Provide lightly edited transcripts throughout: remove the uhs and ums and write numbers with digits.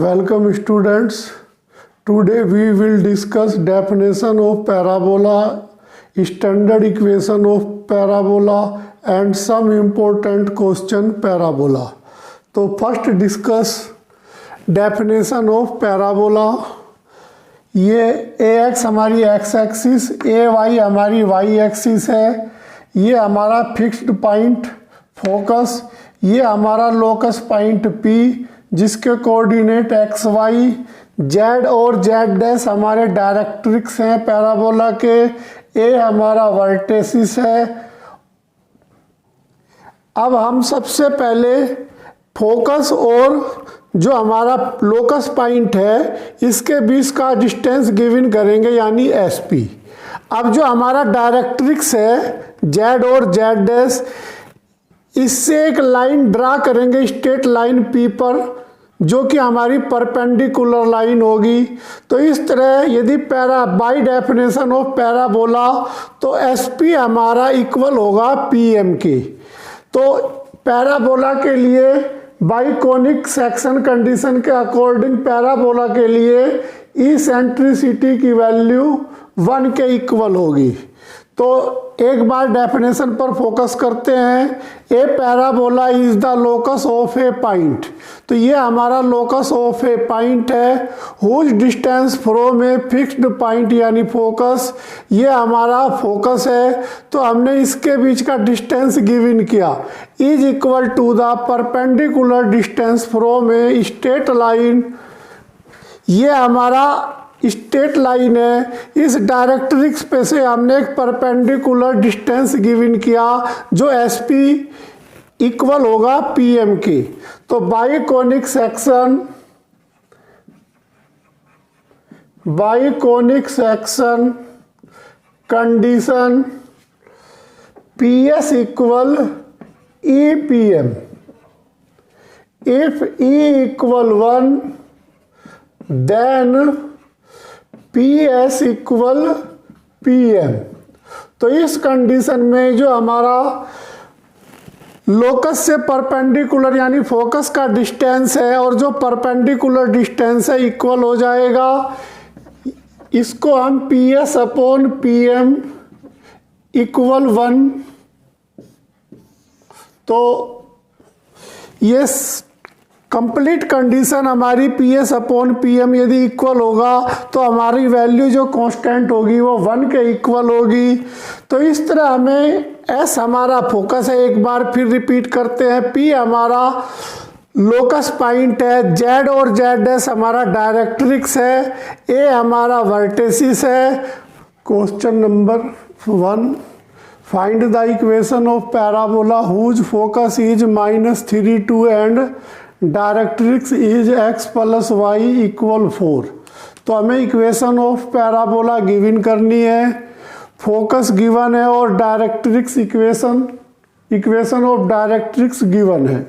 Welcome students. Today we will discuss definition of parabola, standard equation of parabola and some important question parabola. तो first discuss definition of parabola. ये ए x हमारी x axis, ए Y हमारी Y axis है, ये हमारा fixed point focus, ये हमारा locus point P जिसके कोऑर्डिनेट एक्स वाई, जेड और जेड डैश हमारे डायरेक्ट्रिक्स हैं पैराबोला के, ए हमारा वर्टेसिस है। अब हम सबसे पहले फोकस और जो हमारा लोकस पॉइंट है इसके बीच का डिस्टेंस गिवन करेंगे यानी एस पी। अब जो हमारा डायरेक्ट्रिक्स है जेड और जेड डैश, इससे एक लाइन ड्रा करेंगे स्ट्रेट लाइन पी पर जो कि हमारी परपेंडिकुलर लाइन होगी। तो इस तरह यदि बाई डेफिनेशन ऑफ पैराबोला तो एस पी हमारा इक्वल होगा पी एम के। तो पैराबोला के लिए बाइकोनिक सेक्शन कंडीशन के अकॉर्डिंग पैराबोला के लिए इसेंट्रिसिटी की वैल्यू 1 के इक्वल होगी। तो एक बार डेफिनेशन पर फोकस करते हैं। A parabola is the locus of a point, तो ये हमारा लोकस ऑफ ए पॉइंट है whose distance from a fixed point यानी फोकस, ये हमारा फोकस है। तो हमने इसके बीच का डिस्टेंस गिवन किया is equal to the perpendicular distance from a straight line, ये हमारा स्ट्रेट लाइन है। इस डायरेक्ट्रिक्स पे से हमने एक परपेंडिकुलर डिस्टेंस गिवन किया जो एस पी इक्वल होगा पी एम के। तो by conic section condition P S equal E P M, if E equal 1 then P S equal P M. तो इस कंडीशन में जो हमारा लोकस से परपेंडिकुलर यानी फोकस का डिस्टेंस है और जो परपेंडिकुलर डिस्टेंस है इक्वल हो जाएगा, इसको हम P S upon P M equal 1। तो ये कंप्लीट कंडीशन हमारी P S upon P M यदि इक्वल होगा तो हमारी वैल्यू जो कांस्टेंट होगी वो 1 के इक्वल होगी। तो इस तरह हमें एस हमारा फोकस है, एक बार फिर रिपीट करते हैं, पी हमारा लोकस पॉइंट है, जेड और जेड डैश हमारा डायरेक्ट्रिक्स है, ए हमारा वर्टेसिस है। Question number 1, find the equation of parabola whose focus is -3 and directrix is x + y = 4। तो हमें इक्वेशन ऑफ पैराबोला गिवन करनी है, फोकस गिवन है और directrix equation of directrix given है।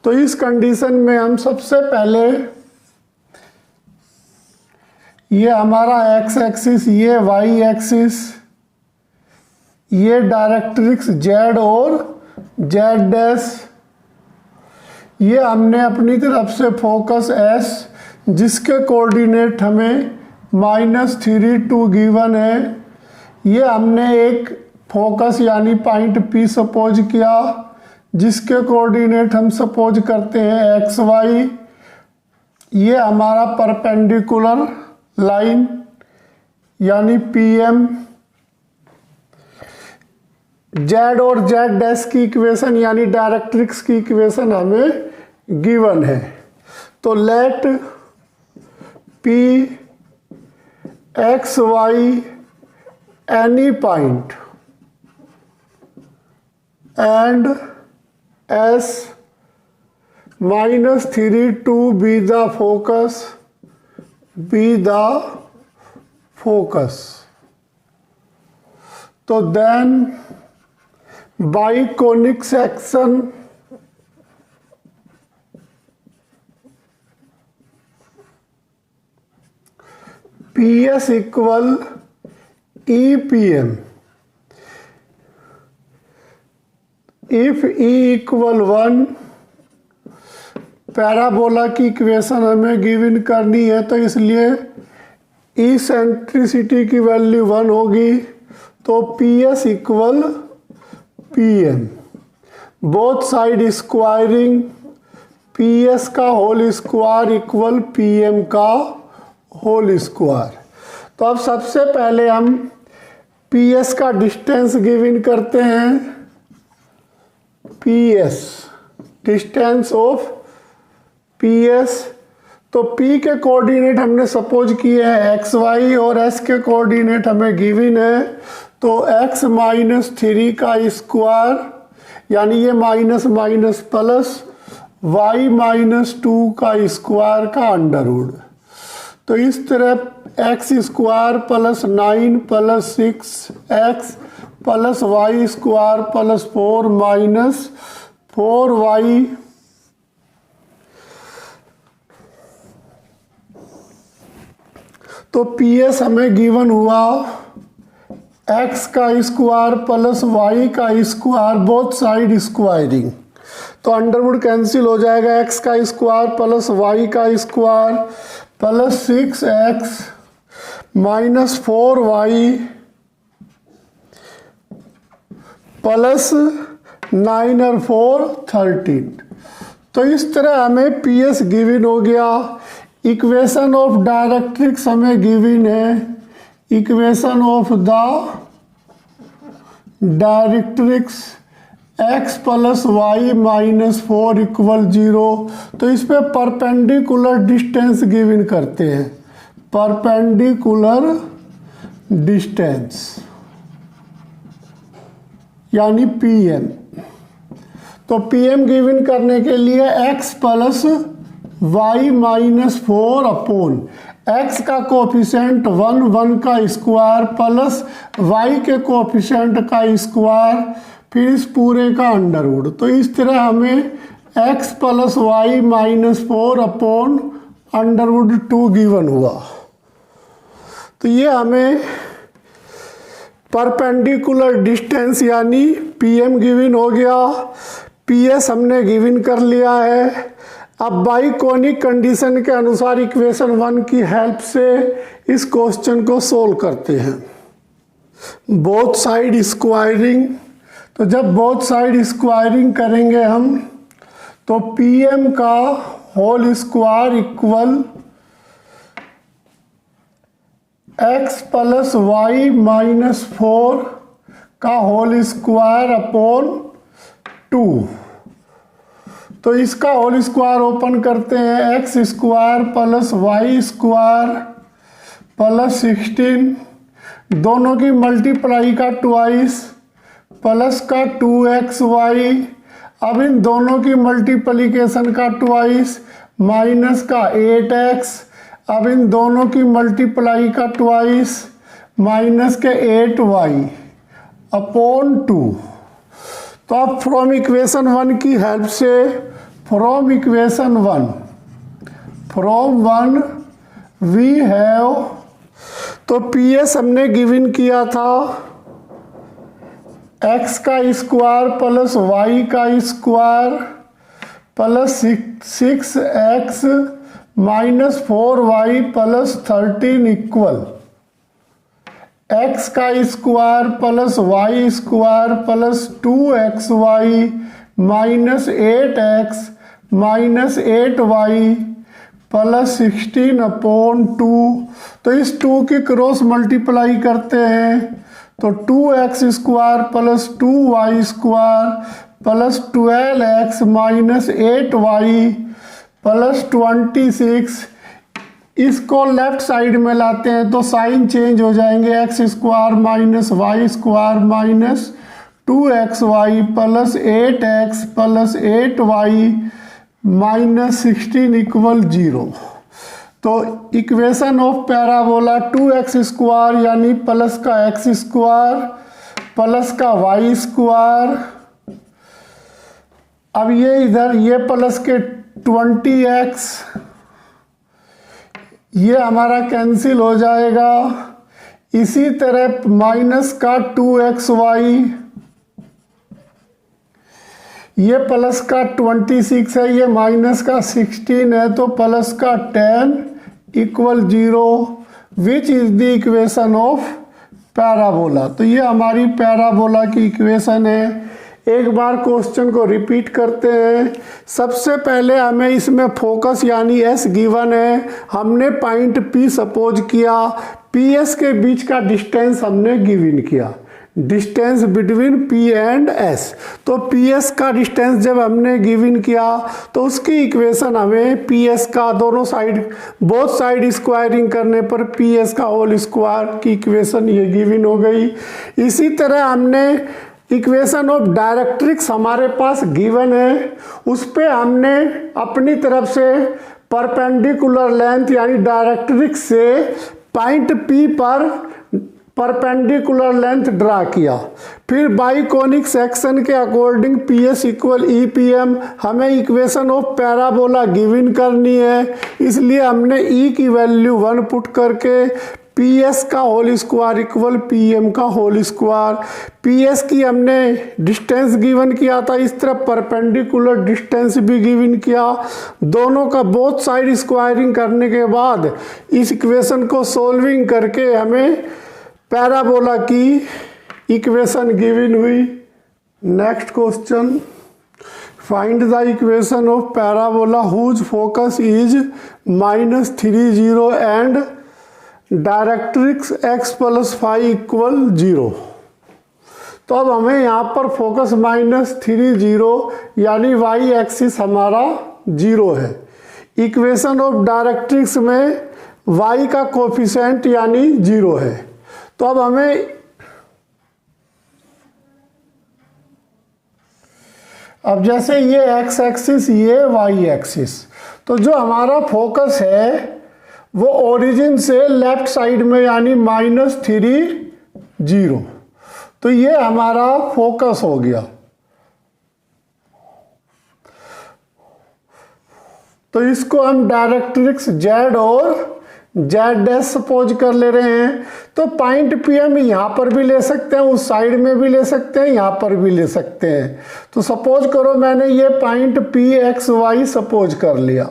तो इस कंडीशन में हम सबसे पहले ये हमारा x एक्सिस, ये y एक्सिस, ये डायरेक्ट्रिक्स z और z डैश, ये हमने अपनी तरफ से फोकस S जिसके कोऑर्डिनेट हमें -3 गिवन है, ये हमने एक फोकस यानी पॉइंट P सपोज किया जिसके कोऑर्डिनेट हम सपोज करते हैं एक्स वाई, ये हमारा परपेंडिकुलर लाइन यानी PM, जेड और जेड डैश की इक्वेशन यानी डायरेक्ट्रिक्स की इक्वेशन हमें गिवन है। तो let P x Y any point and S -3 be the focus, तो then by conic section P S equal E P M, if E equal 1 parabola की equation हमें given करनी है, तो इसलिए इसेंट्रिसिटी की वैल्यू 1 होगी, तो PS equal PM, both side squaring, PS का होल स्क्वायर इक्वल PM का होल स्क्वायर। तो अब सबसे पहले हम PS का डिस्टेंस गिवन करते हैं, PS डिस्टेंस ऑफ PS। तो P के कोऑर्डिनेट हमने सपोज किए हैं XY और S के कोऑर्डिनेट हमें गिवन है, तो x माइनस 3 का स्क्वायर, यानी ये minus minus plus, y minus 2 का स्क्वायर का अंडर रूट। तो इस तरह x square plus 9 plus 6x plus Y square plus 4 minus 4y तो PS हमें गिवन हुआ x का स्क्वायर प्लस y का स्क्वायर, बोथ साइड स्क्वायरिंग, तो अंडरवुड कैंसिल हो जाएगा, x का स्क्वायर प्लस y का square plus 6x minus 4y plus 9 और 4 13। तो इस तरह हमें PS गिवन हो गया। इक्वेशन ऑफ डायरेक्ट्रिक्स हमें गिवन है, equation of the directrix x plus y minus 4 equal 0। तो इस पे परपेंडिकुलर डिस्टेंस गिवन करते हैं, परपेंडिकुलर डिस्टेंस यानी PM। तो PM गिवन करने के लिए x plus y minus 4 upon x का कोफिशिएंट 1 1 का स्क्वायर प्लस y के कोफिशिएंट का स्क्वायर, फिर इस पूरे का अंडर रूट। तो इस तरह हमें x plus y minus 4 upon under root 2 given हुआ। तो ये हमें परपेंडिकुलर डिस्टेंस यानी PM गिवन हो गया। PS हमने गिवन कर लिया है। अब बाइकोनिक कंडीशन के अनुसार इक्वेशन 1 की हेल्प से इस क्वेश्चन को सोल्व करते हैं। बोथ साइड स्क्वायरिंग, तो जब बोथ साइड स्क्वायरिंग करेंगे हम, तो PM का whole square equal x plus y minus 4 का होल स्क्वायर अपॉन 2। तो इसका होल स्क्वायर ओपन करते हैं, x square plus Y square plus 16, दोनों की मल्टीप्लाई का ट्वाइस प्लस का 2xy, अब इन दोनों की मल्टीप्लिकेशन का ट्वाइस माइनस का 8x, अब इन दोनों की मल्टीप्लाई का ट्वाइस माइनस के 8y अपॉन 2। तो अब फ्रॉम इक्वेशन 1 की हेल्प से, from equation 1, from 1 we have, तो PS हमने गिवन किया था x का स्क्वायर प्लस y का square plus 6x minus 4y plus 13 equal x का square plus y square plus 2xy minus 8x minus 8y plus 16 upon 2। तो इस 2 की क्रॉस मल्टीप्लाई करते हैं, तो 2x square plus 2y square plus 12x minus 8y plus 26, इसको left side में लाते हैं तो साइन चेंज हो जाएंगे, x square minus y square minus 2xy plus 8x plus 8y minus 16 equal 0। तो equation of parabola 2x square यानी plus का x square plus का y स्क्वायर, अब ये इधर ये प्लस के 20x, ये हमारा कैंसिल हो जाएगा। इसी तरह माइनस का 2xy, ये प्लस का 26 है, ये माइनस का 16 है, तो प्लस का 10 equal 0 which is the equation of parabola. तो ये हमारी पैराबोला की इक्वेशन है। एक बार क्वेश्चन को रिपीट करते हैं। सबसे पहले हमें इसमें फोकस यानी एस गिवन है, हमने पॉइंट पी सपोज किया, पी एस के बीच का डिस्टेंस हमने गिवन किया, distance between P and S. तो पी एस का डिस्टेंस जब हमने गिवन किया तो उसकी इक्वेशन हमें पी एस का दोनों साइड बोथ साइड स्क्वायरिंग करने पर पी एस का होल स्क्वायर की इक्वेशन ये गिवन हो गई। इसी तरह हमने इक्वेशन ऑफ डायरेक्ट्रिक्स हमारे पास गिवन है, उस पे हमने अपनी तरफ से परपेंडिकुलर लेंथ यानी डायरेक्ट्रिक्स से पॉइंट पी पर परपेंडिकुलर लेंथ ड्रा किया। फिर बाइकोनिक सेक्शन के अकॉर्डिंग पी एस इक्वल ई पी एम, हमें इक्वेशन ऑफ पैराबोला गिवन करनी है, इसलिए हमने ई की वैल्यू 1 पुट करके पी एस का whole square equal P M का होल स्क्वायर। पी एस की हमने डिस्टेंस गिवन किया था, इस तरह परपेंडिकुलर डिस्टेंस भी गिवन किया। दोनों का बोथ साइड स्क्वायरिंग करने के बाद इस इक्वेशन को सोल्विंग करके हमें पैराबोला की इक्वेशन गिवन हुई। Next question, find the equation of parabola whose focus is -30 and directrix x + 5 equal 0। तो अब हमें यहाँ पर फोकस -30 यानी y एक्सिस हमारा 0 है। इक्वेशन ऑफ डायरेक्ट्रिक्स में y का कोफिशिएंट यानी 0 है। तो अब हमें अब जैसे ये x एक्सिस ये y एक्सिस, तो जो हमारा फोकस है वो ओरिजिन से लेफ्ट साइड में यानी -30, तो ये हमारा फोकस हो गया। तो इसको हम डायरेक्ट्रिक्स z और z' सपोज कर ले रहे हैं। तो पॉइंट पी हम यहाँ पर भी ले सकते हैं, उस साइड में भी ले सकते हैं, यहाँ पर भी ले सकते हैं। तो सपोज करो मैंने ये point P x y suppose कर लिया।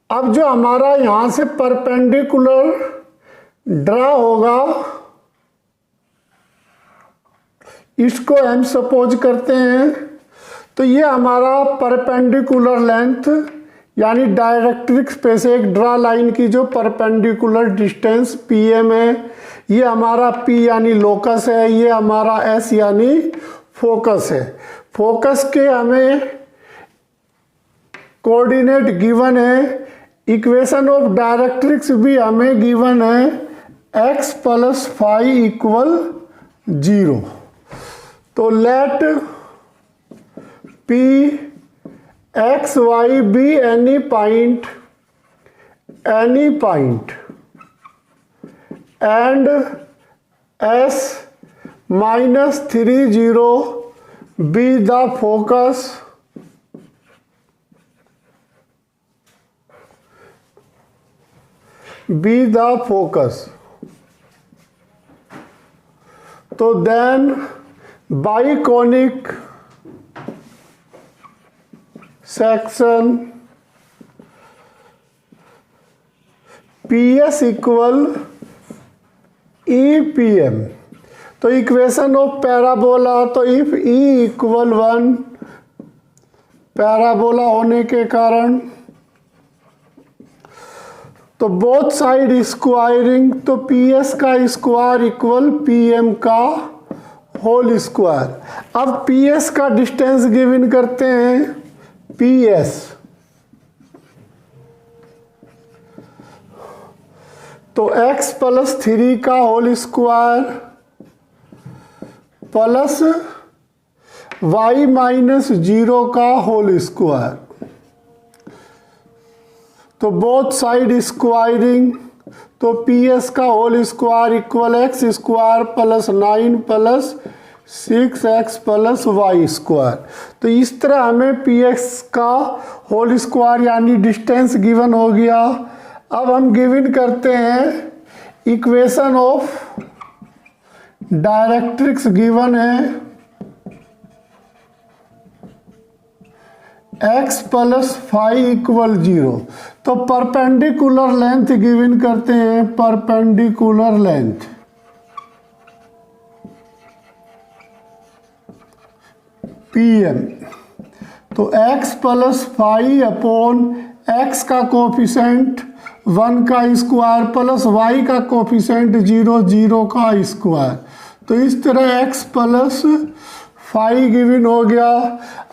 अब जो हमारा यहाँ से परपेंडिकुलर ड्रा होगा इसको हम सपोज करते हैं। तो ये हमारा परपेंडिकुलर लेंथ यानी डायरेक्ट्रिक्स पे से एक ड्रा लाइन की जो परपेंडिकुलर डिस्टेंस पी एम है, ये हमारा पी यानी लोकस है, ये हमारा एस यानी फोकस है। फोकस के हमें कोऑर्डिनेट गिवन है, इक्वेशन ऑफ डायरेक्ट्रिक्स भी हमें गिवन है x + 5 इक्वल 0। तो late p x y be any point and s -30 be the focus तो then biconic section PS equal EPM। तो इक्वेशन ऑफ पैराबोला, तो इफ E इक्वल 1 पैराबोला होने के कारण तो बोथ साइड स्क्वायरिंग, तो PS का स्क्वायर इक्वल PM का होल स्क्वायर। अब PS का डिस्टेंस गिवन करते हैं PS, तो x + 3 का होल स्क्वायर प्लस y -0 का होल स्क्वायर। तो बोथ साइड स्क्वायरिंग, तो PS का whole square equal x square + 9 + 6x + y square. तो इस तरह हमें PX का होल स्क्वायर यानी डिस्टेंस गिवन हो गया। अब हम गिवन करते हैं इक्वेशन ऑफ डायरेक्ट्रिक्स गिवन है, x प्लस फाई इक्वल 0। तो परपेंडिकुलर लेंथ गिवन करते हैं, परपेंडिकुलर लेंथ PM। तो x plus five upon x का कोफिशेंट 1 का स्क्वायर प्लस y का कोफिशेंट 0 0 का स्क्वायर। तो इस तरह x प्लस फाई गिवन हो गया।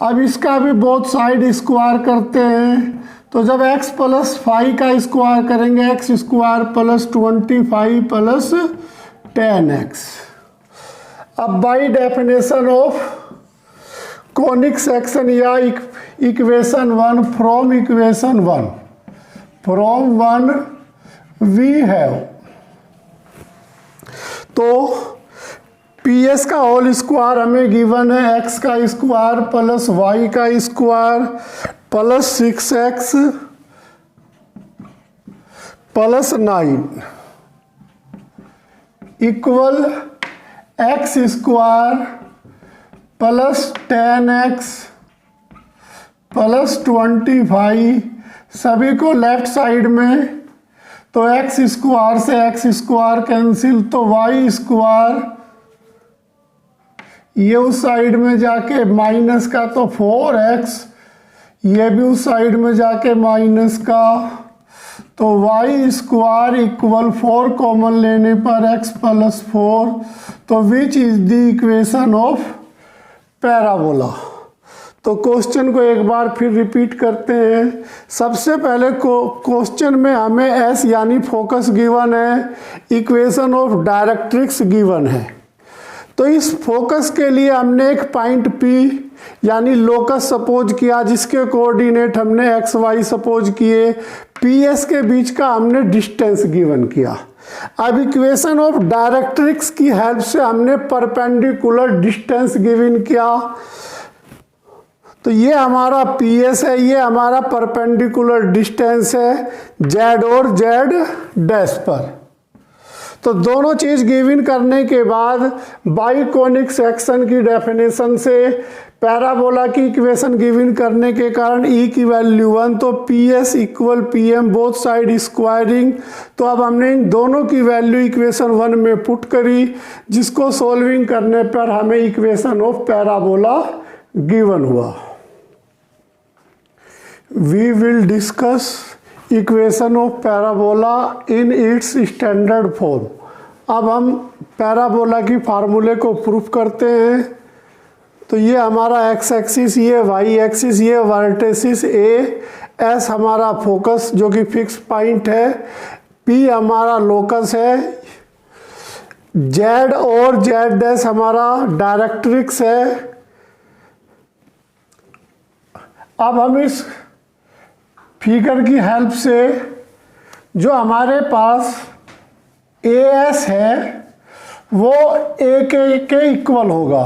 अब इसका भी बोथ साइड स्क्वायर करते हैं। तो जब x प्लस फाई का स्क्वायर करेंगे x square plus 25 plus 10x। अब by definition of conic section या equation 1 from equation 1 we have, तो PS का होल स्क्वायर हमें गिवन है x का स्क्वायर प्लस y का square plus 6x plus 9 equal x square plus 10x plus 25, सभी को लेफ्ट साइड में। तो x स्क्वायर से x स्क्वायर कैंसिल, तो y स्क्वायर ये उस साइड में जाके माइनस का, तो 4x, ये भी उस साइड में जाके माइनस का, तो y स्क्वायर इक्वल 4 कॉमन लेने पर x प्लस 4। तो which is the equation of parabola. तो क्वेश्चन को एक बार फिर रिपीट करते हैं। सबसे पहले क्वेश्चन में हमें एस यानी फोकस गिवन है, इक्वेशन ऑफ डायरेक्ट्रिक्स गिवन है। तो इस फोकस के लिए हमने एक पॉइंट P यानी लोकस सपोज किया, जिसके कोऑर्डिनेट हमने एक्स वाई सपोज किए। PS के बीच का हमने डिस्टेंस गिवन किया। अब इक्वेशन ऑफ डायरेक्ट्रिक्स की हेल्प से हमने परपेंडिकुलर डिस्टेंस गिवन किया। तो ये हमारा PS है, ये हमारा परपेंडिकुलर डिस्टेंस है Z और Z डैश पर। तो दोनों चीज गिवन करने के बाद बाइकोनिक सेक्शन की डेफिनेशन से पैराबोला की इक्वेशन गिवन करने के कारण E की वैल्यू 1, तो PS equal PM both side squaring. तो अब हमने इन दोनों की वैल्यू इक्वेशन 1 में पुट करी, जिसको सॉल्विंग करने पर हमें इक्वेशन ऑफ पैराबोला गिवन हुआ। We will discuss equation of parabola in its standard form. अब हम पैराबोला की फार्मूले को प्रूफ करते हैं। तो ये हमारा x एक्सिस, ये y एक्सिस, ये वर्टेसिस A, S हमारा फोकस जो कि फिक्स पॉइंट है, P हमारा लोकस है, Z और Z डैश हमारा डायरेक्ट्रिक्स है। अब हम इस फिगर की हेल्प से जो हमारे पास AS है वो A के इक्वल होगा।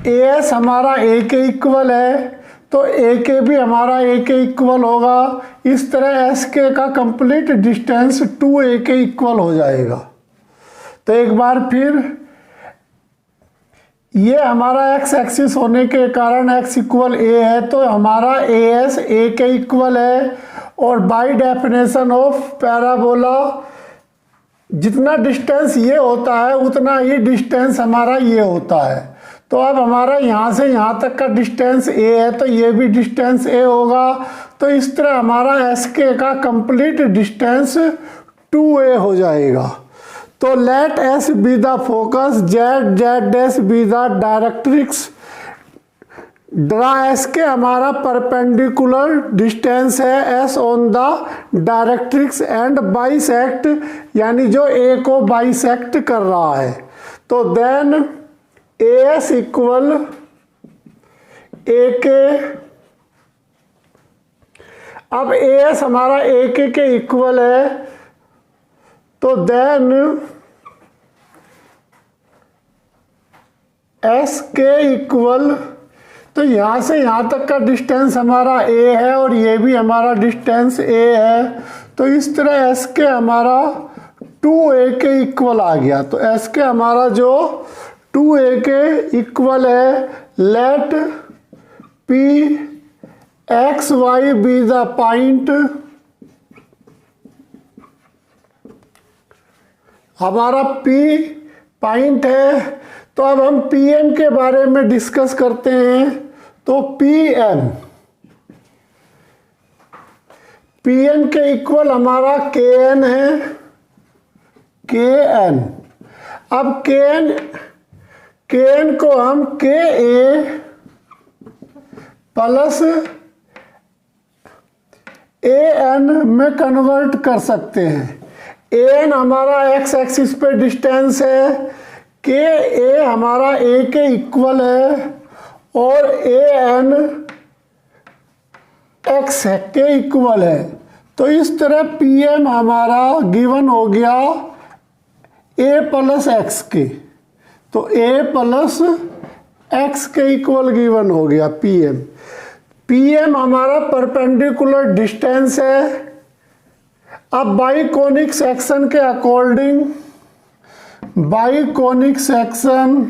AS हमारा A के इक्वल है, तो AK भी हमारा A के इक्वल होगा। इस तरह SK का कंप्लीट डिस्टेंस 2A के इक्वल हो जाएगा। तो एक बार फिर ये हमारा x एक्सिस होने के कारण x इक्वल A है, तो हमारा AS A के इक्वल है। और बाय डेफिनेशन ऑफ पैराबोला जितना डिस्टेंस ये होता है उतना ही डिस्टेंस हमारा ये होता है। तो अब हमारा यहाँ से यहाँ तक का डिस्टेंस A है, तो ये भी डिस्टेंस A होगा। तो इस तरह हमारा SK का कंप्लीट डिस्टेंस 2A हो जाएगा। तो let S be the focus, Z dash be the directrix. Draw SK हमारा परपेंडिकुलर डिस्टेंस है S on the directrix and bisect, यानी जो A को बाइसेक्ट कर रहा है। तो देन AS इक्वल AK। अब AS हमारा AK के इक्वल है, तो देन SK इक्वल, तो यहाँ से यहाँ तक का डिस्टेंस हमारा A है और ये भी हमारा डिस्टेंस A है। तो इस तरह SK हमारा 2A के इक्वल आ गया। तो SK हमारा जो 2A के इक्वल है, let P x y be the point, हमारा पी पॉइंट है। तो अब हम पी एम के बारे में डिस्कस करते हैं। तो पी एम के इक्वल हमारा के एन है, के एन। अब के एन को हम के ए प्लस ए एन में कन्वर्ट कर सकते हैं। ए एन हमारा एक्स एक्सिस पे डिस्टेंस है, के ए हमारा ए के इक्वल है और ए एन एक्स के इक्वल है। तो इस तरह पी एम हमारा गिवन हो गया ए प्लस एक्स के। तो ए प्लस एक्स के इक्वल गिवन हो गया पी एम। पी एम हमारा परपेंडिकुलर डिस्टेंस है। अब बाइकोनिक सेक्शन के according, by conic section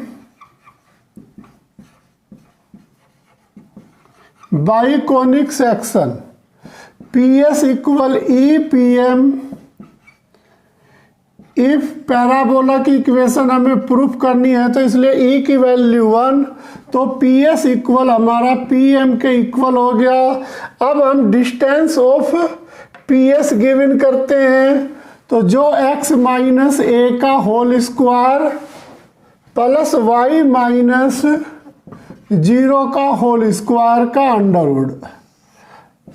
P S equal E P M. If parabola की इक्वेशन हमें प्रूफ करनी है तो इसलिए ई की वैल्यू 1, तो पी एस इक्वल हमारा पी एम के इक्वल हो गया। अब हम distance of P S given करते हैं। तो जो x माइनस ए का whole square plus y minus 0 का होल स्क्वायर का अंडरवुड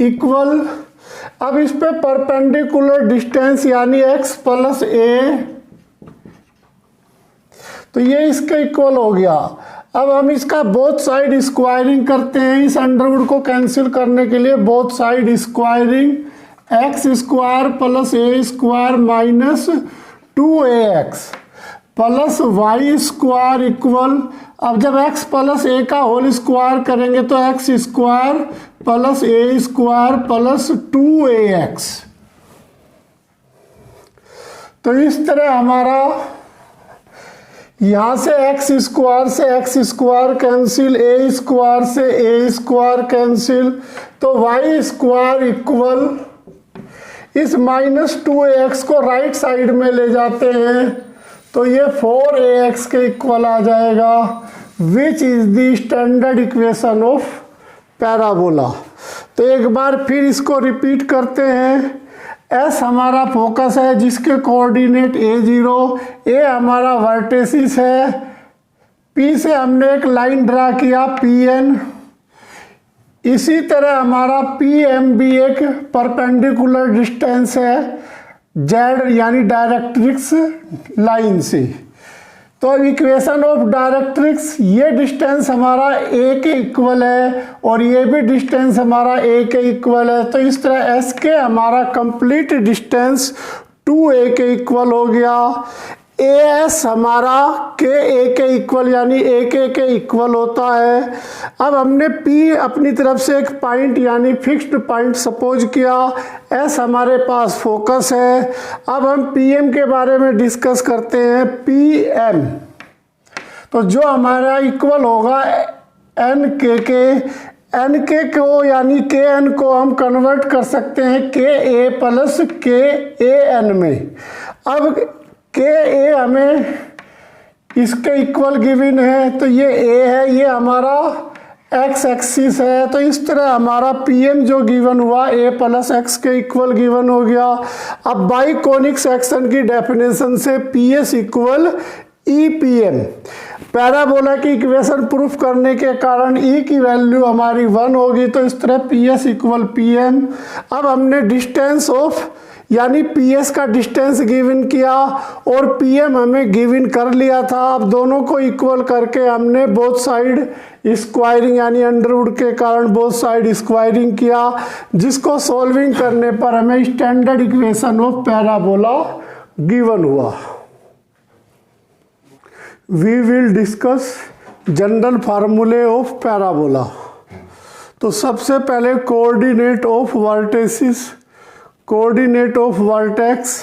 इक्वल। अब इस पे परपेंडिकुलर डिस्टेंस यानी x प्लस ए, तो ये इसके इक्वल हो गया। अब हम इसका बोथ साइड स्क्वायरिंग करते हैं। इस अंडरवुड को कैंसिल करने के लिए both side squaring, X square plus A square minus 2ax plus Y square equal. अब जब x प्लस ए का होल स्क्वायर करेंगे तो x square plus A square plus 2ax। तो इस तरह हमारा यहां से एक्स स्क्वायर कैंसिल, ए स्क्वायर से ए स्क्वायर कैंसिल, तो वाई स्क्वायर इक्वल इस माइनस 2ax को राइट साइड में ले जाते हैं तो ये 4ax के इक्वल आ जाएगा, which is the standard equation of parabola. तो एक बार फिर इसको रिपीट करते हैं। एस हमारा फोकस है जिसके कोऑर्डिनेट a0, ए हमारा वर्टेसिस है, पी से हमने एक लाइन ड्रा किया pn। इसी तरह हमारा पी एम भी एक परपेंडिकुलर डिस्टेंस है जेड यानी डायरेक्ट्रिक्स लाइन से। तो इक्वेशन ऑफ डायरेक्ट्रिक्स, ये डिस्टेंस हमारा ए के इक्वल है और ये भी डिस्टेंस हमारा ए के इक्वल है। तो इस तरह एस के हमारा कंप्लीट डिस्टेंस 2a के इक्वल हो गया। ए एस हमारा के ए के इक्वल यानी ए के इक्वल होता है। अब हमने पी अपनी तरफ से एक पॉइंट यानी फिक्स्ड पॉइंट सपोज किया, एस हमारे पास फोकस है। अब हम पी एम के बारे में डिस्कस करते हैं। पी एम तो जो हमारा इक्वल होगा एन के को यानी के एन को हम कन्वर्ट कर सकते हैं के ए प्लस के ए एन में। अब के ए हमें इसके इक्वल गिवन है, तो ये ए है, ये हमारा एक्स एक्सिस है। तो इस तरह हमारा पी एम जो गिवन हुआ ए प्लस एक्स के इक्वल गिवन हो गया। अब बाइकोनिक सेक्शन की डेफिनेशन से पी एस इक्वल ई पी एम। पैराबोला की इक्वेशन प्रूफ करने के कारण ई की वैल्यू हमारी 1 होगी, तो इस तरह P S equal P M. अब हमने डिस्टेंस ऑफ यानी पी एस का डिस्टेंस गिवन किया और पी एम हमें गिवन कर लिया था। अब दोनों को इक्वल करके हमने बोथ साइड स्क्वायरिंग यानी अंडरवुड के कारण बोथ साइड स्क्वायरिंग किया, जिसको सॉल्विंग करने पर हमें standard equation of parabola given हुआ। वी विल डिस्कस जनरल फार्मूले ऑफ पैराबोला। तो सबसे पहले coordinate of vertices, coordinate of vertex.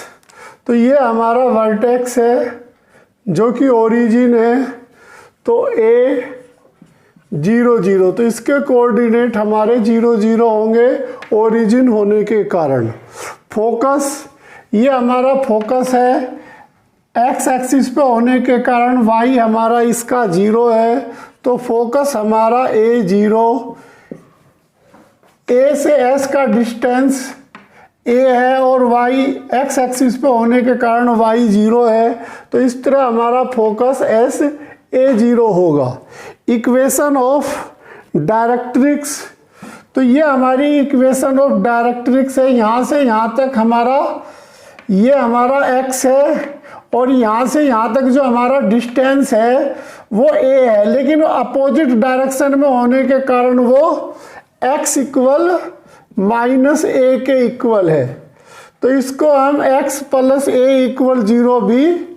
तो ये हमारा वर्टेक्स है जो कि ओरिजिन है, तो ए 0 0, तो इसके कोऑर्डिनेट हमारे 0 0 होंगे ओरिजिन होने के कारण। फोकस, ये हमारा फोकस है, एक्स एक्सिस पे होने के कारण वाई हमारा इसका 0 है, तो फोकस हमारा A0, ए से एस का डिस्टेंस ए है और वाई एक्स एक्सिस पे होने के कारण वाई 0 है, तो इस तरह हमारा फोकस एस A0 होगा। इक्वेशन ऑफ डायरेक्ट्रिक्स, तो ये हमारी इक्वेशन ऑफ डायरेक्ट्रिक्स है। यहाँ से यहाँ तक हमारा, ये हमारा x है और यहाँ से यहाँ तक जो हमारा डिस्टेंस है वो a है, लेकिन अपोजिट डायरेक्शन में होने के कारण वो x इक्वल -a के इक्वल है, तो इसको हम x + a इक्वल 0 भी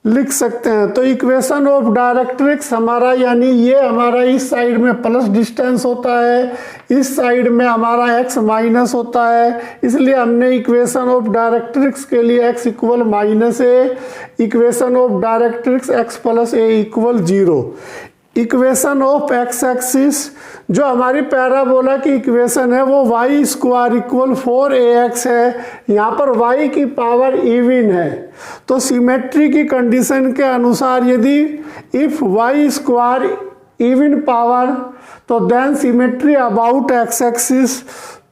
लिख सकते हैं। तो इक्वेशन ऑफ डायरेक्ट्रिक्स हमारा, यानी ये हमारा इस साइड में प्लस डिस्टेंस होता है, इस साइड में हमारा x माइनस होता है, इसलिए हमने इक्वेशन ऑफ डायरेक्ट्रिक्स के लिए x equal -a, equation of directrix x + a equal 0। Equation of x axis, जो हमारी पैराबोला की इक्वेशन है वो y² इक्वल 4ax है। यहाँ पर y की पावर इवन है, तो सिमेट्री की कंडीशन के अनुसार यदि इफ y² इवन पावर तो then symmetry about x axis,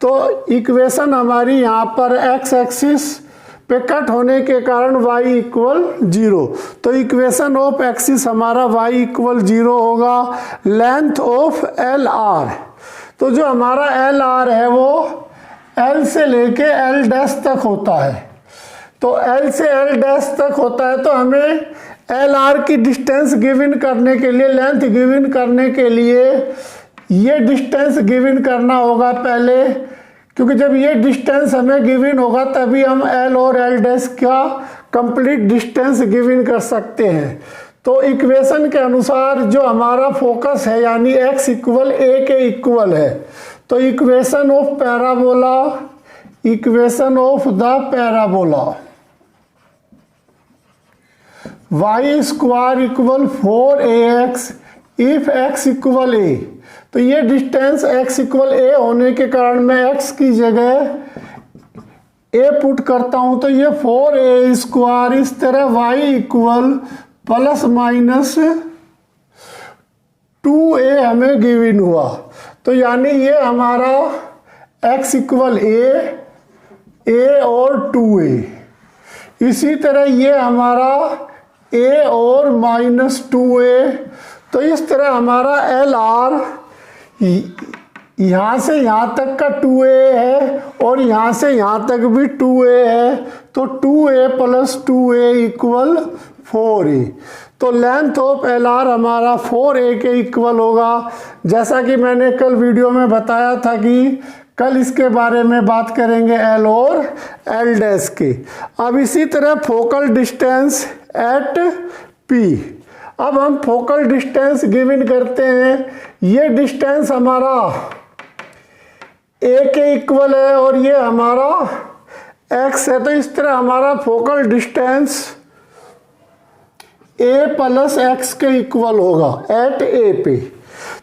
तो इक्वेशन हमारी यहाँ पर एक्स एक्सिस पे कट होने के कारण y इक्वल 0, तो इक्वेशन ऑफ एक्सिस हमारा y इक्वल 0 होगा। लेंथ ऑफ LR, तो जो हमारा LR है वो L से लेके L' तक होता है, तो L से L' तक होता है, तो हमें LR की डिस्टेंस गिवन करने के लिए, लेंथ गिवन करने के लिए ये डिस्टेंस गिवन करना होगा पहले, क्योंकि जब ये डिस्टेंस हमें गिवन होगा तभी हम L और L' का कंप्लीट डिस्टेंस गिवन कर सकते हैं। तो इक्वेशन के अनुसार जो हमारा फोकस है यानी x इक्वल a के इक्वल है, तो equation of parabola, equation of the parabola y² equal 4ax if x equal a, तो ये डिस्टेंस x इक्वल a होने के कारण मैं x की जगह a पुट करता हूं, तो ये 4a², इस तरह y इक्वल ±2a हमें गिवन हुआ, तो यानी ये हमारा x इक्वल a और 2a, इसी तरह ये हमारा a और -2a, तो इस तरह हमारा LR यहाँ से यहाँ तक का 2a है और यहाँ से यहाँ तक भी 2a है, तो 2a + 2a इक्वल 4a, तो लेंथ ऑफ LR हमारा 4a के इक्वल होगा। जैसा कि मैंने कल वीडियो में बताया था कि कल इसके बारे में बात करेंगे L और L' के। अब इसी तरह फोकल डिस्टेंस एट P, अब हम फोकल डिस्टेंस गिवन करते हैं, ये डिस्टेंस हमारा a के इक्वल है और ये हमारा x है, तो इस तरह हमारा फोकल डिस्टेंस a + x के इक्वल होगा एट a पे।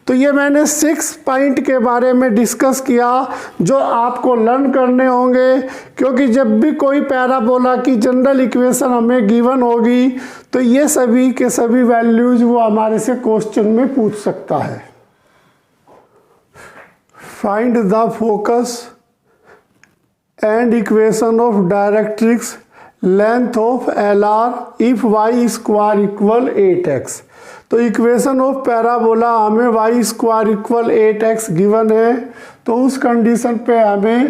तो ये मैंने 6 पॉइंट के बारे में डिस्कस किया जो आपको लर्न करने होंगे, क्योंकि जब भी कोई पैराबोला की जनरल इक्वेशन हमें गिवन होगी तो ये सभी के सभी वैल्यूज वो हमारे से क्वेश्चन में पूछ सकता है। Find the focus and equation of directrix length of LR if y² equal 8x, तो इक्वेशन ऑफ पैराबोला हमें y² इक्वल 8x गिवन है, तो उस कंडीशन पे हमें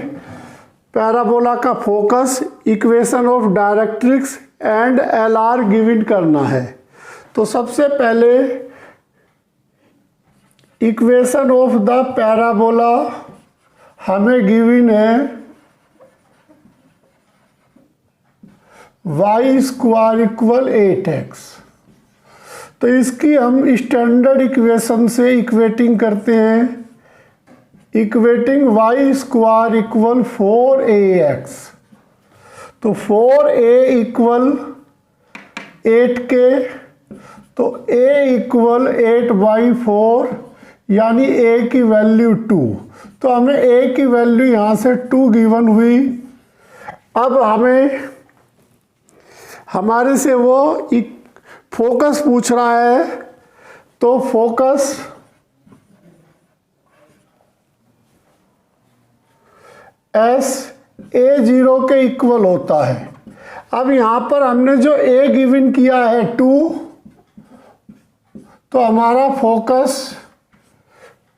पैराबोला का focus, equation of directrix and LR given करना है। तो सबसे पहले इक्वेशन ऑफ द पैराबोला हमें गिवन है y² इक्वल 8x, तो इसकी हम स्टैंडर्ड इक्वेशन से इक्वेटिंग करते हैं, इक्वेटिंग y² इक्वल 4ax, तो 4a इक्वल 8k, तो a इक्वल 8/4 यानी ए की वैल्यू 2। तो हमें ए की वैल्यू यहाँ से 2 गिवन हुई। अब हमें हमारे से वो फोकस पूछ रहा है, तो फोकस एस A0 के इक्वल होता है। अब यहाँ पर हमने जो ए गिवन किया है 2, तो हमारा फोकस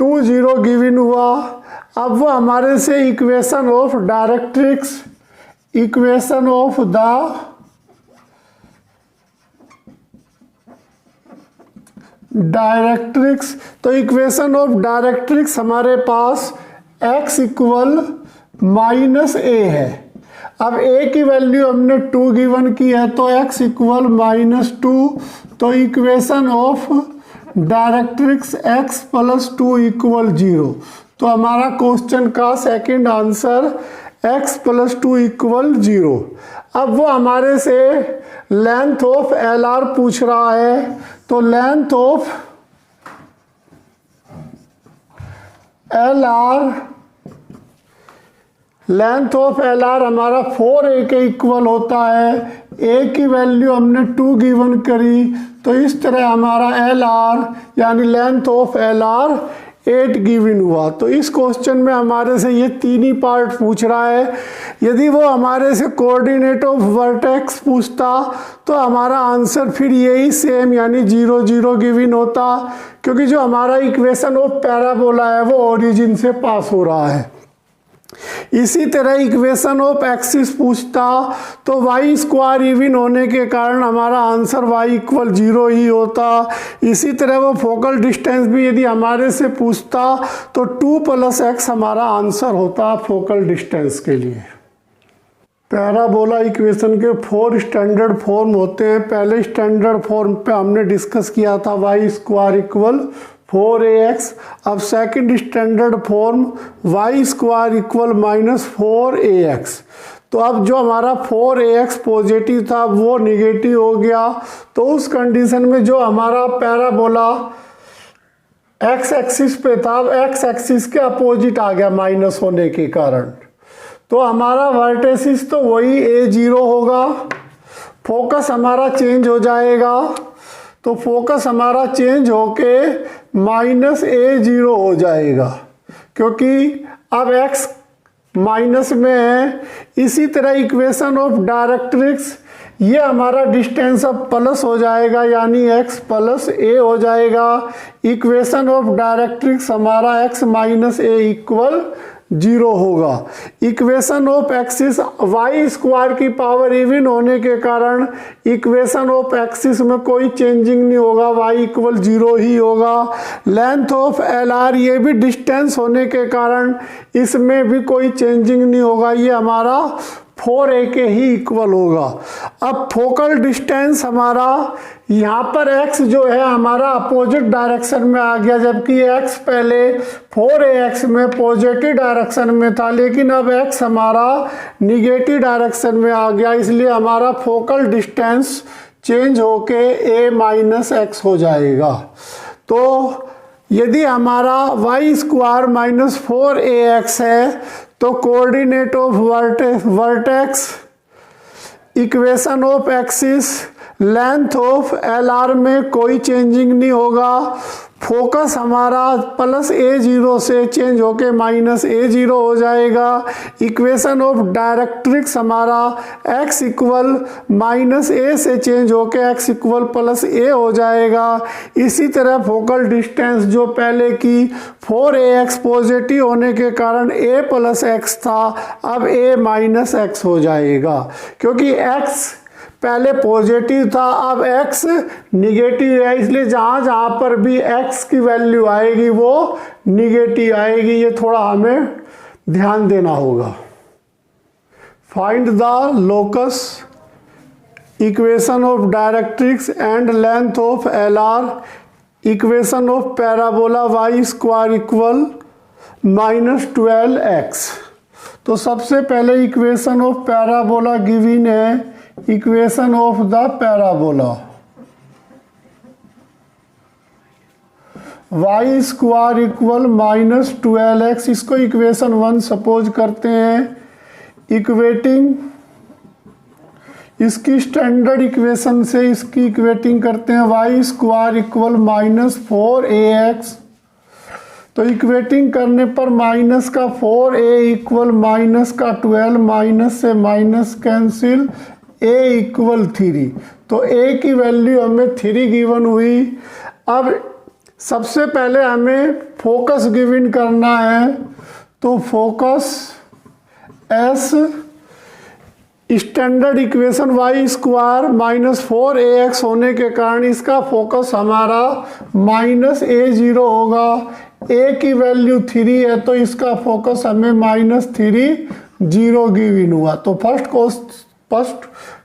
2 0 गिवन हुआ। अब वो हमारे से equation of directrix, equation of the directrix, तो इक्वेशन ऑफ डायरेक्ट्रिक्स हमारे पास x इक्वल -a है। अब a की वैल्यू हमने 2 गिवन की है, तो x इक्वल -2। तो equation of directrix x + 2 equal 0। तो हमारा क्वेश्चन का सेकंड आंसर x + 2 इक्वल 0। अब वो हमारे से लेंथ ऑफ LR पूछ रहा है, तो लेंथ ऑफ LR हमारा 4a के इक्वल होता है। a की वैल्यू हमने 2 गिवन करी, तो इस तरह हमारा LR यानी लेंथ ऑफ LR 8 गिवन हुआ। तो इस क्वेश्चन में हमारे से ये तीन ही पार्ट पूछ रहा है। यदि वो हमारे से कोऑर्डिनेट ऑफ वर्टेक्स पूछता तो हमारा आंसर फिर यही सेम यानी 0 0 गिवन होता, क्योंकि जो हमारा इक्वेशन ऑफ पैराबोला है वो ओरिजिन से पास हो रहा है। इसी तरह इक्वेशन ऑफ एक्सिस पूछता तो वाई स्क्वायर इवन होने के कारण हमारा आंसर y इक्वल 0 ही होता। इसी तरह वो फोकल डिस्टेंस भी यदि हमारे से पूछता तो 2 + x हमारा आंसर होता फोकल डिस्टेंस के लिए। पैराबोला इक्वेशन के 4 स्टैंडर्ड फॉर्म होते हैं। पहले स्टैंडर्ड फॉर्म पे हमने डिस्कस किया था y स्क्वायर इक्वल 4ax। अब second standard form y square equal -4ax। तो अब जो हमारा 4ax पॉजिटिव था वो निगेटिव हो गया। तो उस कंडीशन में जो हमारा पैराबोला x एक्सिस पे था, अब x एक्सिस के अपोजिट आ गया माइनस होने के कारण। तो हमारा वर्टेसिस तो वही a0 होगा। फोकस हमारा चेंज हो जाएगा, तो फोकस हमारा चेंज होके -a0 हो जाएगा, क्योंकि अब x माइनस में है। इसी तरह इक्वेशन ऑफ डायरेक्ट्रिक्स, ये हमारा डिस्टेंस अब प्लस हो जाएगा यानी x + a हो जाएगा। इक्वेशन ऑफ डायरेक्ट्रिक्स हमारा x - a इक्वल 0 होगा। Equation of axis y square की पावर इवन होने के कारण इक्वेशन ऑफ एक्सिस में कोई चेंजिंग नहीं होगा, y इक्वल 0 ही होगा। लेंथ ऑफ LR ये भी डिस्टेंस होने के कारण इसमें भी कोई चेंजिंग नहीं होगा, ये हमारा 4a के ही इक्वल होगा। अब फोकल डिस्टेंस हमारा यहाँ पर x जो है हमारा अपोजिट डायरेक्शन में आ गया, जबकि x पहले 4ax में पॉजिटिव डायरेक्शन में था, लेकिन अब x हमारा निगेटिव डायरेक्शन में आ गया, इसलिए हमारा फोकल डिस्टेंस चेंज होके a - x हो जाएगा। तो यदि हमारा y स्क्वायर -4ax है तो coordinate of vertex, equation of axis, length of LR में कोई चेंजिंग नहीं होगा। फोकस हमारा +a0 से चेंज होके -a0 हो जाएगा। इक्वेशन ऑफ डायरेक्ट्रिक्स हमारा x इक्वल -a से चेंज होके x इक्वल +a हो जाएगा। इसी तरह फोकल डिस्टेंस जो पहले की 4ax पॉजिटिव होने के कारण a + x था, अब a - x हो जाएगा, क्योंकि x पहले पॉजिटिव था, अब x निगेटिव है, इसलिए जहाँ जहाँ पर भी x की वैल्यू आएगी वो निगेटिव आएगी। ये थोड़ा हमें ध्यान देना होगा। Find the locus, equation of directrix and length of LR, equation of parabola y square equal -12x। तो सबसे पहले इक्वेशन ऑफ पैराबोला गिवन है, equation of the parabola y square equal minus 12x, इसको इक्वेशन 1 सपोज करते हैं। Equating इसकी standard equation से इसकी इक्वेटिंग करते हैं, Y square equal minus 4ax। तो इक्वेटिंग करने पर माइनस का 4a इक्वल माइनस का 12, माइनस से माइनस कैंसिल, a इक्वल 3। तो a की वैल्यू हमें 3 गिवन हुई। अब सबसे पहले हमें फोकस गिवन करना है, तो focus S standard equation y square minus 4ax होने के कारण इसका फोकस हमारा माइनस a0 होगा। a की वैल्यू 3 है तो इसका फोकस हमें माइनस 3 0 गिवन हुआ। तो फर्स्ट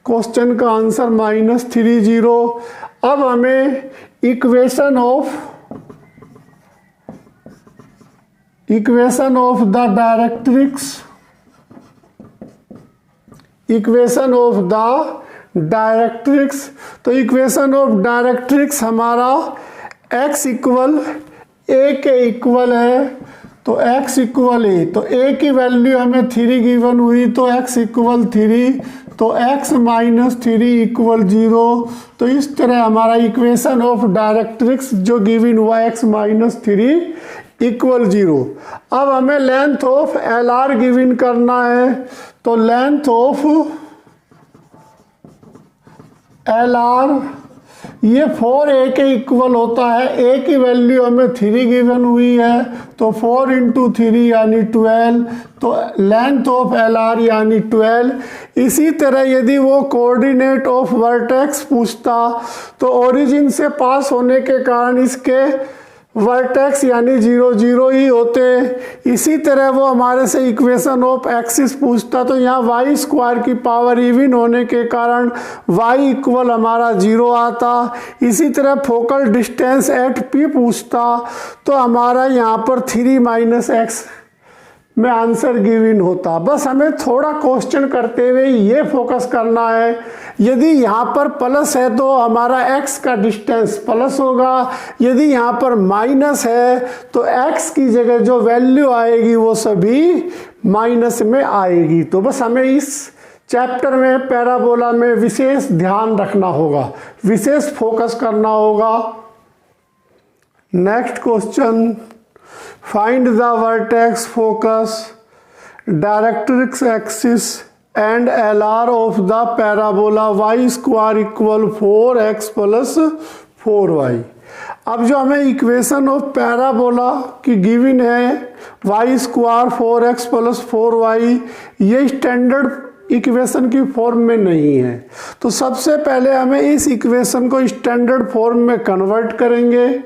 क्वेश्चन का आंसर माइनस 3 0। अब हमें इक्वेशन ऑफ द डायरेक्ट्रिक्स तो इक्वेशन ऑफ डायरेक्ट्रिक्स हमारा x इक्वल a के इक्वल है, तो x इक्वल a, तो a की वैल्यू हमें 3 गिवन हुई, तो x इक्वल 3, तो x माइनस 3 इक्वल 0। तो इस तरह हमारा इक्वेशन ऑफ डायरेक्ट्रिक्स जो गिवन हुआ x माइनस 3 इक्वल 0। अब हमें लेंथ ऑफ LR गिवन करना है, तो लेंथ ऑफ LR ये 4a के इक्वल होता है। a की वैल्यू हमें 3 गिवन हुई है, तो 4 इंटू 3 यानी 12, तो लेंथ ऑफ LR यानी 12। इसी तरह यदि वो कोऑर्डिनेट ऑफ वर्टेक्स पूछता तो ओरिजिन से पास होने के कारण इसके वर्टेक्स यानी 0 0 ही होते। इसी तरह वो हमारे से इक्वेशन ऑफ एक्सिस पूछता तो यहाँ वाई स्क्वायर की पावर इवन होने के कारण वाई इक्वल हमारा 0 आता। इसी तरह फोकल डिस्टेंस एट पी पूछता तो हमारा यहाँ पर 3 माइनस एक्स में आंसर गिवन होता। बस हमें थोड़ा क्वेश्चन करते हुए ये फोकस करना है, यदि यहाँ पर प्लस है तो हमारा x का डिस्टेंस प्लस होगा, यदि यहाँ पर माइनस है तो x की जगह जो वैल्यू आएगी वो सभी माइनस में आएगी। तो बस हमें इस चैप्टर में पैराबोला में विशेष ध्यान रखना होगा, विशेष फोकस करना होगा। Next question, find the vertex, focus, directrix axis and LR of the parabola y square equal 4x plus 4y। अब जो हमें इक्वेशन ऑफ पैराबोला की गिवन है y square 4x plus 4y, ये स्टैंडर्ड इक्वेशन की form में नहीं है। तो सबसे पहले हमें इस इक्वेशन को स्टैंडर्ड फॉर्म में कन्वर्ट करेंगे,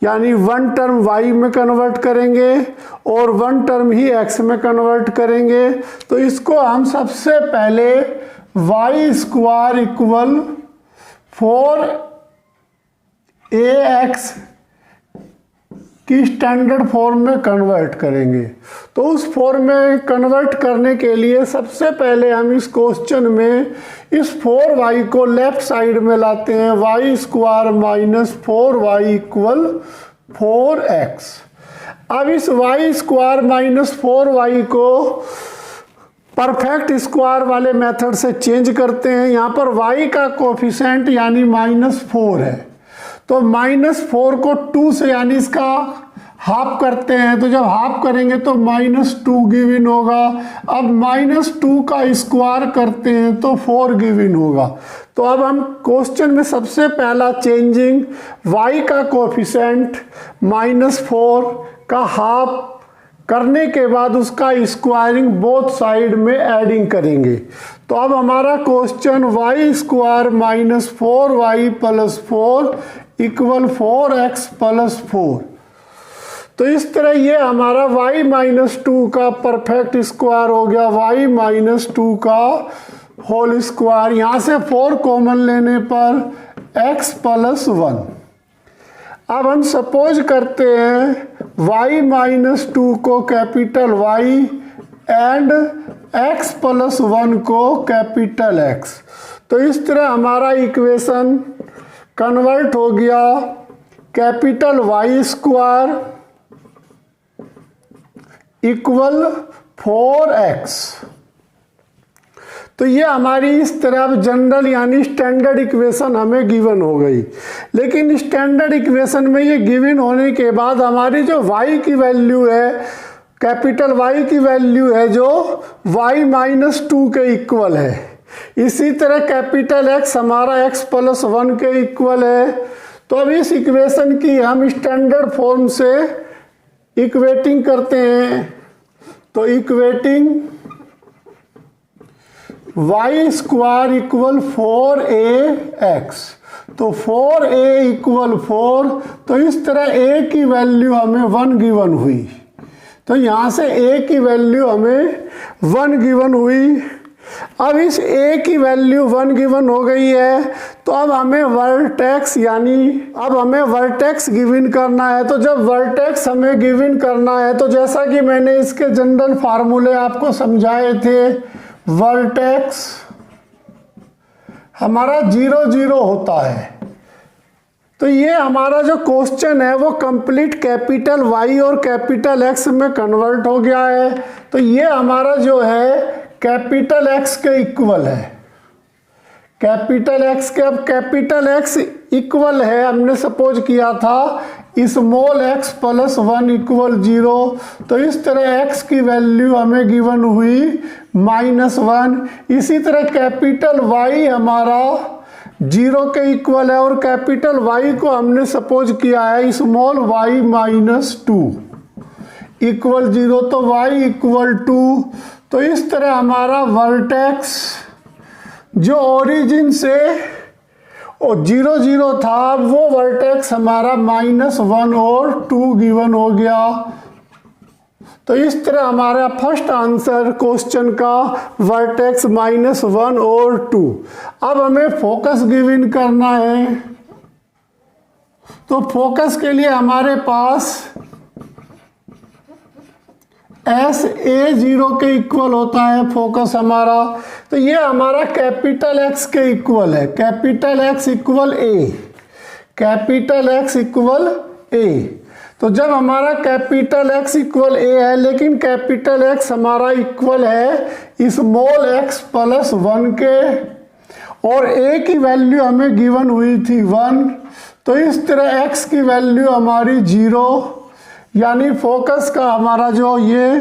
यानी वन टर्म y में कन्वर्ट करेंगे और वन टर्म ही x में कन्वर्ट करेंगे। तो इसको हम सबसे पहले y स्क्वायर इक्वल 4ax की स्टैंडर्ड फॉर्म में कन्वर्ट करेंगे। तो उस फॉर्म में कन्वर्ट करने के लिए सबसे पहले हम इस क्वेश्चन में इस 4y को लेफ्ट साइड में लाते हैं, y square minus 4y equal 4x। अब इस y स्क्वायर माइनस 4y को परफेक्ट स्क्वायर वाले मेथड से चेंज करते हैं। यहाँ पर y का कोफिशिएंट यानी -4 है, तो -4 को 2 से यानी इसका हाफ करते हैं, तो जब हाफ करेंगे तो -2 गिवन होगा। अब -2 का स्क्वायर करते हैं तो 4 गिवन होगा। तो अब हम क्वेश्चन में सबसे पहला चेंजिंग y का कोफिशिएंट -4 का हाफ करने के बाद उसका स्क्वायरिंग बोथ साइड में एडिंग करेंगे। तो अब हमारा question y square minus 4y plus 4 equal 4x plus 4। तो इस तरह ये हमारा y माइनस 2 का परफेक्ट स्क्वायर हो गया, y माइनस 2 का होल स्क्वायर। यहाँ से 4 कॉमन लेने पर x प्लस 1। अब हम सपोज करते हैं y माइनस 2 को capital Y and x plus 1 को कैपिटल X। तो इस तरह हमारा इक्वेशन कन्वर्ट हो गया capital Y square equal 4x। तो ये हमारी इस तरह जनरल यानी स्टैंडर्ड इक्वेशन हमें गिवन हो गई। लेकिन स्टैंडर्ड इक्वेशन में ये गिवन होने के बाद हमारी जो y की वैल्यू है, कैपिटल Y की वैल्यू है जो y-2 के इक्वल है। इसी तरह कैपिटल X हमारा x+1 के इक्वल है। तो अब इस इक्वेशन की हम स्टैंडर्ड फॉर्म से इक्वेटिंग करते हैं। तो equating y square equal 4ax, तो 4a इक्वल 4। तो इस तरह a की वैल्यू हमें 1 गिवन हुई। तो यहाँ से a की वैल्यू हमें 1 गिवन हुई। अब इस a की वैल्यू 1 गिवन हो गई है, तो अब हमें वर्टेक्स गिवन करना है। तो जब वर्टेक्स हमें गिवन करना है, तो जैसा कि मैंने इसके जनरल फार्मूले आपको समझाए थे, वर्टेक्स हमारा 0 0 होता है। तो ये हमारा जो क्वेश्चन है वो कंप्लीट कैपिटल Y और कैपिटल X में कन्वर्ट हो गया है। तो ये हमारा जो है कैपिटल X के इक्वल है। कैपिटल X के, अब कैपिटल X इक्वल है, हमने सपोज किया था स्मॉल x+1 इक्वल 0। तो इस तरह x की वैल्यू हमें गिवन हुई -1। इसी तरह कैपिटल Y हमारा 0 के इक्वल है और कैपिटल Y को हमने सपोज किया है स्मॉल y-2 इक्वल 0। तो y इक्वल 2। तो इस तरह हमारा वर्टेक्स जो ओरिजिन से 0 0 था, वो वर्टेक्स हमारा -1 और 2 गिवन हो गया। तो इस तरह हमारा फर्स्ट आंसर क्वेश्चन का वर्टेक्स -1 और 2। अब हमें फोकस गिवन करना है। तो फोकस के लिए हमारे पास SA 0 के इक्वल होता है फोकस हमारा। तो ये हमारा कैपिटल X के इक्वल है। Capital X equal A, capital X equal A। तो जब हमारा कैपिटल X इक्वल A है, लेकिन कैपिटल X हमारा इक्वल है स्मॉल x+1 के, और A की वैल्यू हमें गिवन हुई थी 1। तो इस तरह X की वैल्यू हमारी 0, यानी फोकस का हमारा जो ये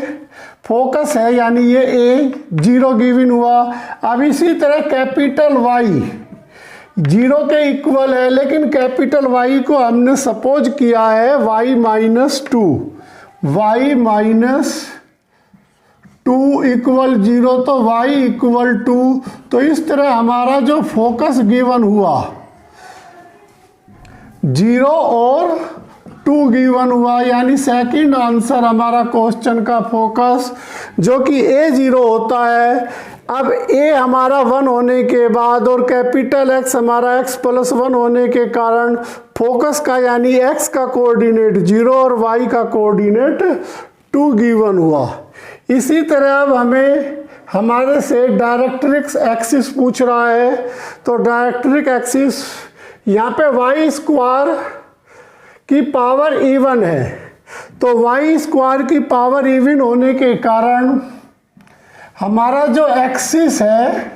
फोकस है यानी ये A 0 गिवन हुआ। अब इसी तरह कैपिटल Y 0 के इक्वल है, लेकिन कैपिटल Y को हमने सपोज किया है y-2, y-2 इक्वल 0। तो y इक्वल 2। तो इस तरह हमारा जो फोकस गिवन हुआ 0 और 2 गिवन हुआ, यानी सेकंड आंसर हमारा क्वेश्चन का फोकस जो कि A 0 होता है। अब A हमारा 1 होने के बाद और कैपिटल X हमारा x+1 होने के कारण फोकस का यानी X का कोऑर्डिनेट 0 और Y का कोऑर्डिनेट 2 गिवन हुआ। इसी तरह अब हमें हमारे से डायरेक्ट्रिक्स एक्सिस पूछ रहा है। तो डायरेक्ट्रिक एक्सिस यहाँ पे y स्क्वायर की पावर इवन है। तो y स्क्वायर की पावर इवन होने के कारण हमारा जो एक्सिस है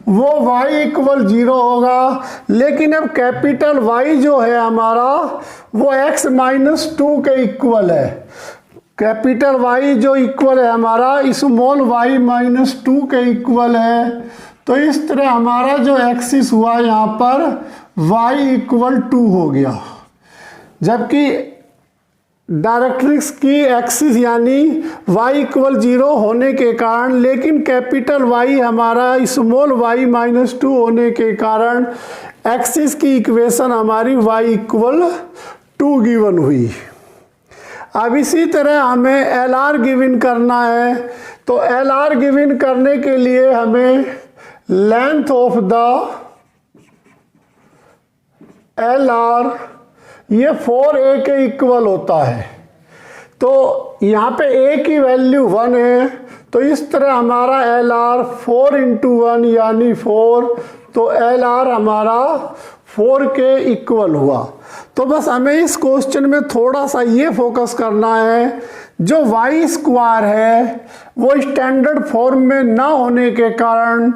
वो y इक्वल 0 होगा। लेकिन अब कैपिटल Y जो है हमारा वो x-2 के इक्वल है। कैपिटल Y जो इक्वल है हमारा स्मॉल y-2 के इक्वल है। तो इस तरह हमारा जो एक्सिस हुआ यहाँ पर y इक्वल 2 हो गया, जबकि डायरेक्ट्रिक्स की एक्सिस यानी y इक्वल 0 होने के कारण, लेकिन कैपिटल Y हमारा स्मॉल y-2 होने के कारण एक्सिस की इक्वेशन हमारी y इक्वल 2 गिवन हुई। अब इसी तरह हमें LR गिवन करना है। तो LR गिवन करने के लिए हमें लेंथ ऑफ द LR ये 4a के इक्वल होता है। तो यहाँ पे a की वैल्यू 1 है। तो इस तरह हमारा LR 4 × 1 यानी 4। तो LR हमारा 4 के इक्वल हुआ। तो बस हमें इस क्वेश्चन में थोड़ा सा ये फोकस करना है, जो वाई स्क्वायर है वो स्टैंडर्ड फॉर्म में ना होने के कारण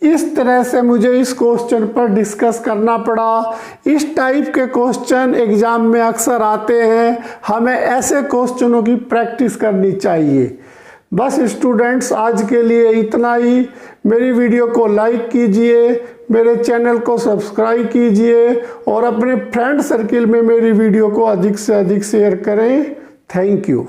इस तरह से मुझे इस क्वेश्चन पर डिस्कस करना पड़ा। इस टाइप के क्वेश्चन एग्जाम में अक्सर आते हैं, हमें ऐसे क्वेश्चनों की प्रैक्टिस करनी चाहिए। बस स्टूडेंट्स, आज के लिए इतना ही। मेरी वीडियो को लाइक कीजिए, मेरे चैनल को सब्सक्राइब कीजिए और अपने फ्रेंड सर्किल में मेरी वीडियो को अधिक से अधिक शेयर करें। Thank you.